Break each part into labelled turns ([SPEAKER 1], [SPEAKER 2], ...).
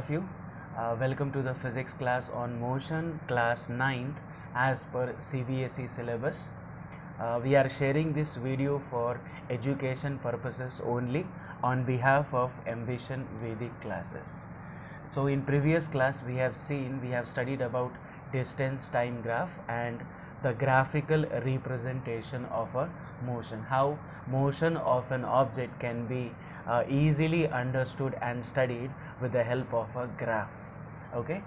[SPEAKER 1] of you. Welcome to the physics class on motion, class 9th as per CBSE syllabus. We are sharing this video for education purposes only on behalf of Ambition Vedic classes. So in previous class we have studied about distance time graph and the graphical representation of a motion, how motion of an object can be easily understood and studied with the help of a graph. Okay,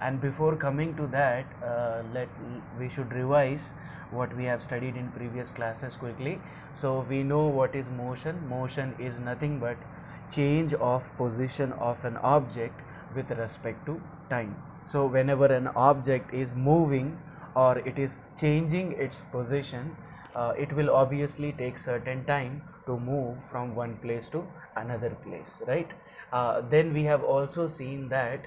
[SPEAKER 1] and before coming to that, we should revise what we have studied in previous classes quickly. So we know what is motion. Motion is nothing but change of position of an object with respect to time. So whenever an object is moving or it is changing its position, it will obviously take certain time to move from one place to another place, right? Then we have also seen that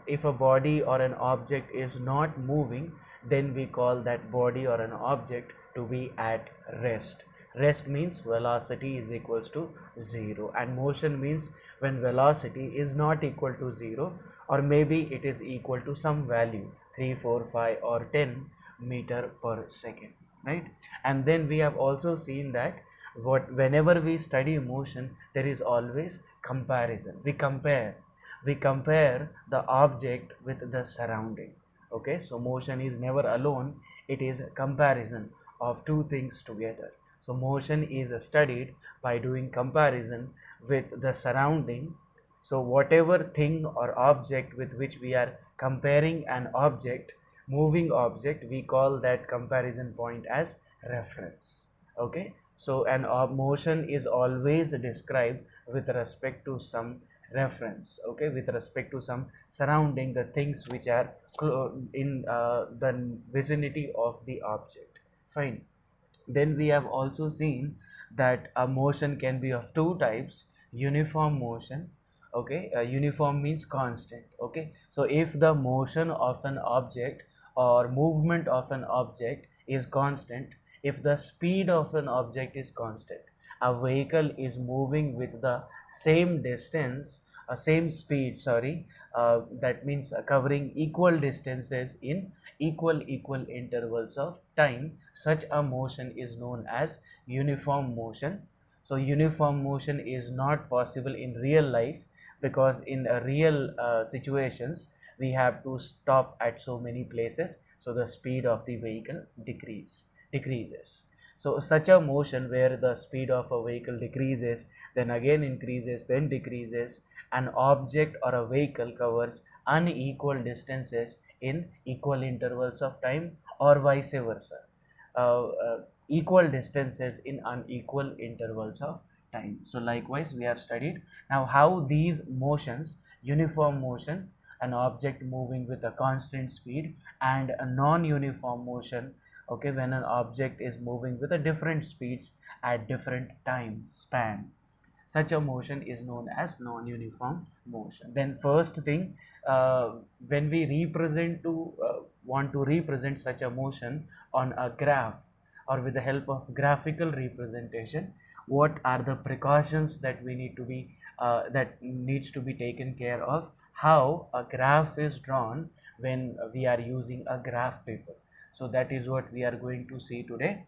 [SPEAKER 1] if a body or an object is not moving, then we call that body or an object to be at rest. Rest means velocity is equals to 0, and motion means when velocity is not equal to 0, or maybe it is equal to some value 3, 4, 5 or 10 meter per second, right? And then we have also seen that whenever we study motion, there is always comparison. We compare the object with the surrounding. Okay, so motion is never alone, it is a comparison of two things together. So motion is studied by doing comparison with the surrounding. So whatever thing or object with which we are comparing an object, moving object, we call that comparison point as reference. Okay, so an motion is always described with respect to some reference, okay, with respect to some surrounding, the things which are in the vicinity of the object. Fine. Then we have also seen that a motion can be of two types: uniform motion. Okay, uniform means constant. Okay, so if the motion of an object or movement of an object is constant, if the speed of an object is constant, a vehicle is moving with the same distance, same speed, sorry, that means covering equal distances in equal intervals of time, such a motion is known as uniform motion. So uniform motion is not possible in real life, because in real situations we have to stop at so many places, so the speed of the vehicle decreases. So such a motion where the speed of a vehicle decreases, then again increases, then decreases, an object or a vehicle covers unequal distances in equal intervals of time, or vice versa, equal distances in unequal intervals of time. So likewise we have studied now how these motions, uniform motion, an object moving with a constant speed, and a non-uniform motion, okay, when an object is moving with a different speeds at different time span, such a motion is known as non-uniform motion. Then first thing, when we want to represent such a motion on a graph or with the help of graphical representation, what are the precautions that we need to be that needs to be taken care of, how a graph is drawn when we are using a graph paper. So that is what we are going to see today.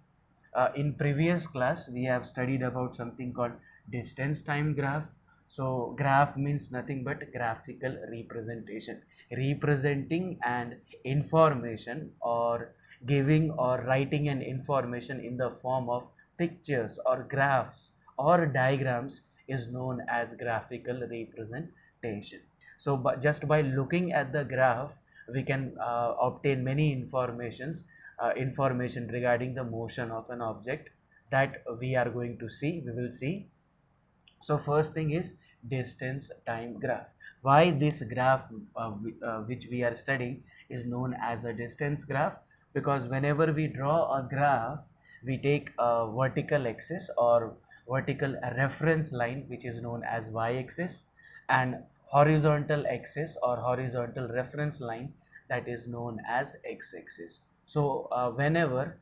[SPEAKER 1] In previous class we have studied about something called distance time graph. So graph means nothing but graphical representation, representing an information or giving or writing an information in the form of pictures or graphs or diagrams is known as graphical representation. So just by looking at the graph we can obtain many information regarding the motion of an object that we will see. So first thing is distance time graph. Why this graph which we are studying is known as a distance graph? Because whenever we draw a graph, we take a vertical axis or vertical reference line which is known as y-axis, and horizontal axis or horizontal reference line that is known as x-axis. So whenever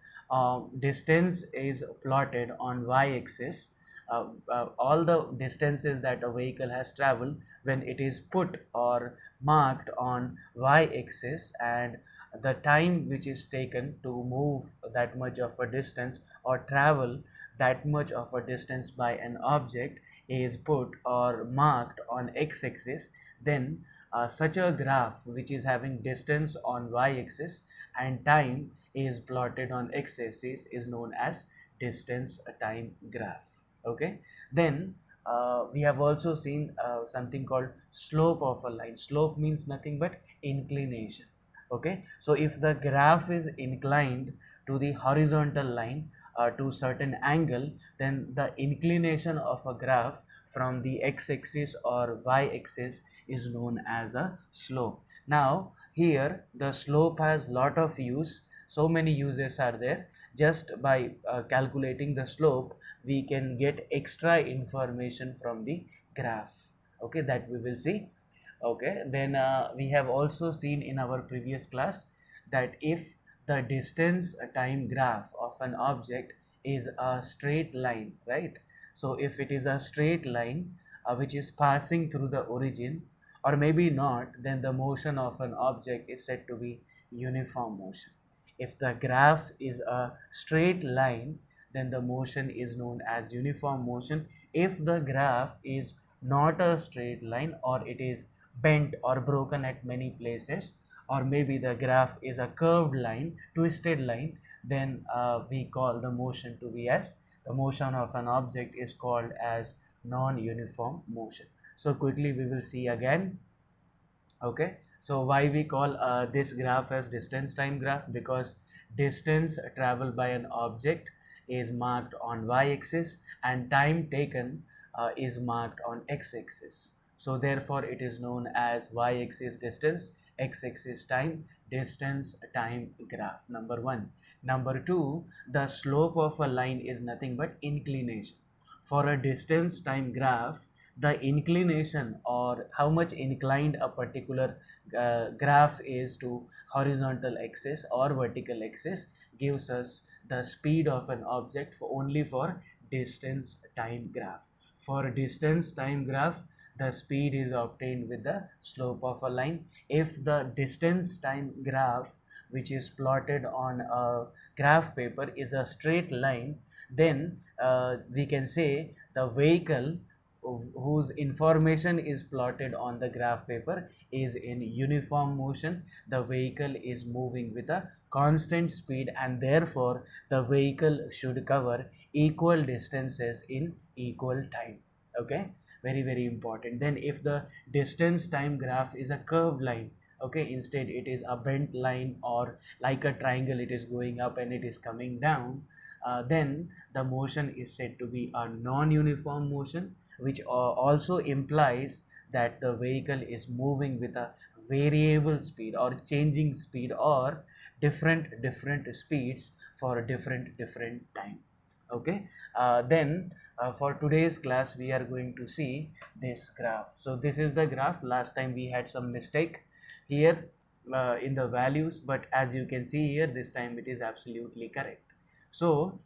[SPEAKER 1] distance is plotted on y-axis, all the distances that a vehicle has traveled, when it is put or marked on y-axis, and the time which is taken to move that much of a distance or travel that much of a distance by an object is put or marked on x-axis, then such a graph which is having distance on y-axis and time is plotted on x-axis is known as distance time graph. Okay, then we have also seen something called slope of a line. Slope means nothing but inclination. Okay, so if the graph is inclined to the horizontal line to certain angle, then the inclination of a graph from the x-axis or y-axis is known as a slope. Now here the slope has lot of use, so many uses are there. Just by calculating the slope, we can get extra information from the graph. Okay, that we will see. Okay, then we have also seen in our previous class that if the distance time graph of an object is a straight line, right? So if it is a straight line which is passing through the origin, or maybe not, then the motion of an object is said to be uniform motion. If the graph is a straight line, then the motion is known as uniform motion. If the graph is not a straight line, or it is bent or broken at many places, or maybe the graph is a curved line, twisted line, then we call the motion to be as, the motion of an object is called as non-uniform motion. So quickly we will see again. Okay, so why we call this graph as distance time graph? Because distance traveled by an object is marked on y-axis and time taken is marked on x-axis. So therefore it is known as y-axis distance, x-axis time, distance time graph. Number one. Number two, the slope of a line is nothing but inclination. For a distance time graph, the inclination, or how much inclined a particular graph is to horizontal axis or vertical axis, gives us the speed of an object for only for distance time graph. For distance time graph, the speed is obtained with the slope of a line. If the distance time graph which is plotted on a graph paper is a straight line, then we can say the vehicle whose information is plotted on the graph paper is in uniform motion. The vehicle is moving with a constant speed, and therefore the vehicle should cover equal distances in equal time. Okay, very very important. Then if the distance time graph is a curved line, okay, instead it is a bent line, or like a triangle, it is going up and it is coming down, then the motion is said to be a non-uniform motion, which also implies that the vehicle is moving with a variable speed or changing speed, or different speeds for different time. Okay, then for today's class we are going to see this graph. So this is the graph. Last time we had some mistake here in the values, but as you can see here, this time it is absolutely correct. So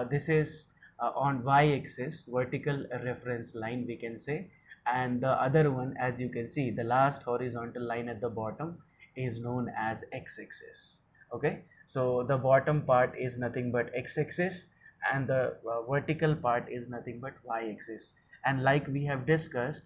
[SPEAKER 1] this is on y-axis, vertical reference line we can say, and the other one, as you can see, the last horizontal line at the bottom is known as x-axis. Okay, so the bottom part is nothing but x-axis, and the vertical part is nothing but y-axis. And like we have discussed,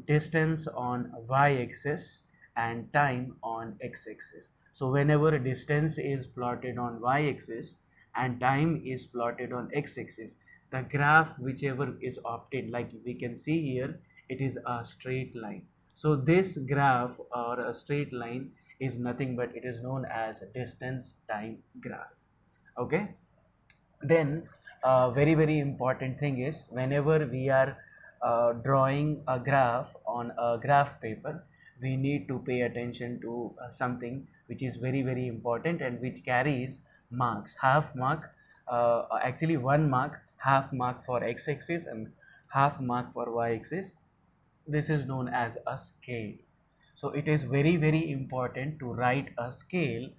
[SPEAKER 1] distance on y-axis and time on x-axis. So whenever distance is plotted on y-axis and time is plotted on x-axis, the graph whichever is obtained, like we can see here, it is a straight line. So this graph or a straight line is nothing but it is known as distance time graph. Okay, then very very important thing is, whenever we are drawing a graph on a graph paper, we need to pay attention to something which is very very important and which carries marks. Half mark, actually 1 mark, half mark for x-axis and half mark for y-axis. This is known as a scale. So it is very very important to write a scale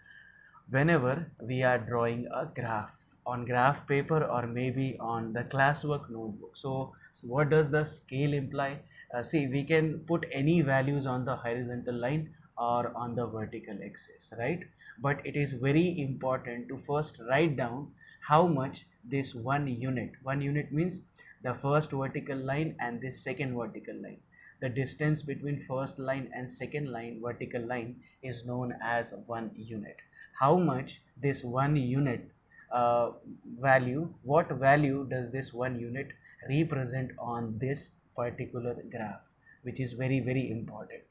[SPEAKER 1] whenever we are drawing a graph on graph paper or maybe on the classwork notebook. So what does the scale imply? See, we can put any values on the horizontal line or on the vertical axis, right? But it is very important to first write down how much this one unit means the first vertical line and this second vertical line. The distance between first line and second line vertical line is known as 1 unit. How much this 1 unit uh, value, what value does this 1 unit represent on this particular graph, which is very very important.